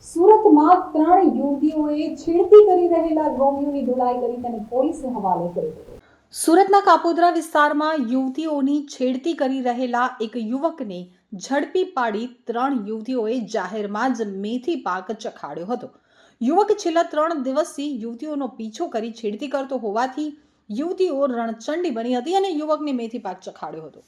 સુરતમાં 3 યુવતીઓએ છેડતી કરી રહેલા રોમિયોની ધુલાઈ કરી તેને પોલીસને હવાલે કરી દીધો। સુરતના કાપોદ્રા વિસ્તારમાં યુવતીઓની છેડતી કરી રહેલા એક યુવકને ઝડપી પાડી 3 યુવતીઓએ જાહેરમાં જ મેથી પાક ચખાડ્યો હતો। યુવક છેલ્લા 3 દિવસથી યુવતીઓનો પીછો કરી છેડતી કરતો હોવાથી યુવતીઓ રણચંડી બની હતી અને યુવકને મેથી પાક ચખાડ્યો હતો।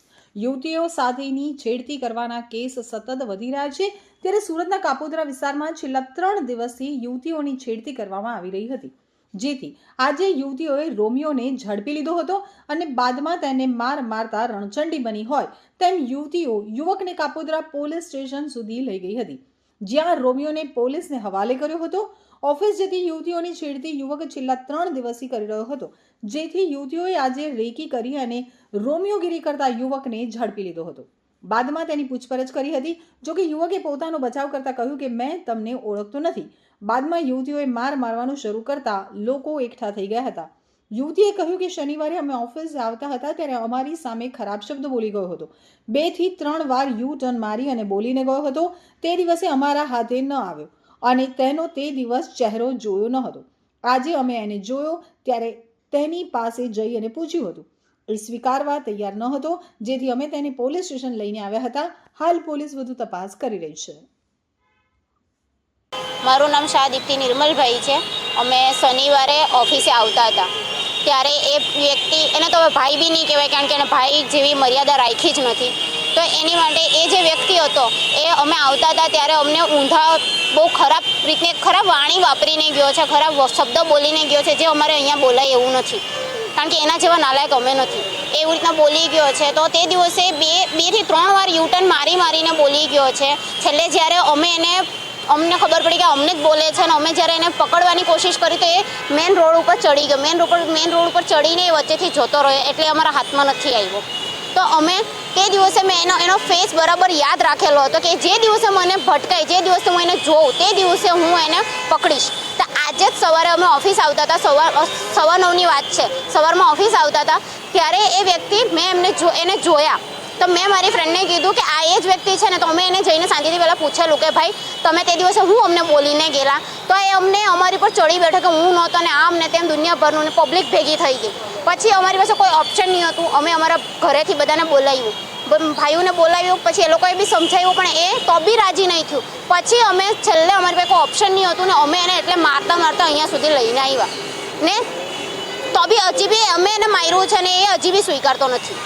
યુવતીઓ સાથેની છેડતી કરવાના કેસ સતત વધી રહ્યા છે, ત્યારે સુરતના કાપોદ્રા વિસ્તારમાં છેલ્લા 3 દિવસથી યુવતીઓની છેડતી કરવામાં આવી રહી હતી, જેથી આજે યુવતીઓએ રોમિયોને ઝડપી લીધો હતો અને બાદમાં તેને મારતા રણચંડી બની હોય તેમ યુવતીઓ યુવકને કાપોદ્રા પોલીસ સ્ટેશન સુધી લઈ ગઈ હતી, જ્યાં રોમિયોને પોલીસને હવાલે કર્યો હતો। ઓફિસ જતી યુવતીઓની છેડતી યુવક છેલ્લા 3 દિવસથી કરી રહ્યો હતો, જેથી યુવતીઓએ આજે રેકી કરી અને રોમિયોગીરી કરતા યુવકને ઝડપી લીધો હતો। બાદમાં તેની પૂછપરછ કરી હતી, જોકે યુવકે પોતાનો બચાવ કરતા કહ્યું કે મેં તમને ઓળખતો નથી। બાદમાં યુવતીઓએ મારવાનું શરૂ કરતા લોકો એકઠા થઈ ગયા હતા। યુવતીએ કહ્યું કે શનિવારે અમે ઓફિસ આવતા હતા ત્યારે અમારી સામે ખરાબ શબ્દ બોલી ગયો હતો। 2 થી 3 વાર યુ ટર્ન મારી અને બોલીને ગયો હતો। તે દિવસે અમારા હાથે ન આવ્યો અને તેનો તે દિવસ ચહેરો જોયો ન હતો। આજે અમે એને જોયો ત્યારે તેની પાસે જઈ અને પૂછ્યું હતું। એ સ્વીકારવા તૈયાર ન હતો, જેથી અમે તેને પોલીસ સ્ટેશન લઈને આવ્યા હતા। હાલ પોલીસ વધુ તપાસ કરી રહી છે। મારું નામ શાહ દીપ્તિ નિર્મલભાઈ છે। અમે શનિવારે ઓફિસે આવતા હતા ત્યારે એ વ્યક્તિ, એને તો ભાઈ બી નહીં કહેવાય કારણ કે એને ભાઈ જેવી મર્યાદા રાખી જ નથી, તો એની માટે એ જે વ્યક્તિ હતો એ અમે આવતા હતા ત્યારે અમને ઊંધા બહુ ખરાબ વાણી વાપરીને ગયો છે, ખરાબ શબ્દ બોલીને ગયો છે, જે અમારે અહીંયા બોલાય એવું નથી કારણ કે એના જેવા નાલાયક અમે નથી। એવી રીતના બોલી ગયો છે, તો તે દિવસે 2 થી 3 વાર યુટર્ન મારીને બોલી ગયો છે। છેલ્લે જ્યારે અમને ખબર પડી કે અમને જ બોલે છે અને અમે જ્યારે એને પકડવાની કોશિશ કરી તો એ મેઇન રોડ ઉપર ચડી ગયો। મેઇન રોડ ઉપર ચડીને એ વચ્ચેથી જતો રહ્યો, એટલે અમારા હાથમાં નથી આવ્યો। તો અમે તે દિવસે મેં એનો ફેસ બરાબર યાદ રાખેલો હતો કે જે દિવસે મને ભટકાય, જે દિવસે હું એને જોઉં તે દિવસે હું એને પકડીશ। તો આજે જ સવારે અમે ઓફિસ આવતા હતા, 9:15ની વાત છે, સવારમાં ઓફિસ આવતા હતા ત્યારે એ વ્યક્તિ મેં એને જોયા તો મેં મારી ફ્રેન્ડને કીધું કે આ એ જ વ્યક્તિ છે ને, તો અમે એને જઈને શાંતિથી પહેલાં પૂછેલું કે ભાઈ તમે તે દિવસે હું અમને બોલીને ગયેલા, તો એ અમારી પર ચડી બેઠો કે હું નહોતો ને આમ ને તેમ દુનિયાભરનું ને પબ્લિક ભેગી થઈ ગઈ। પછી અમારી પાસે કોઈ ઓપ્શન નહીં હતું, અમે અમારા ઘરેથી બધાને બોલાવ્યું, ભાઈઓને બોલાવ્યું, પછી એ લોકોએ બી સમજાવ્યું પણ એ તો બી રાજી નહીં થયું। પછી અમે છેલ્લે અમારી પાસે કોઈ ઓપ્શન નહીં હતું ને અમે એને એટલે મારતા અહીંયા સુધી લઈને આવ્યા ને, તો બી હજી બી અમે એને માર્યું છે ને એ હજી બી સ્વીકારતો નથી।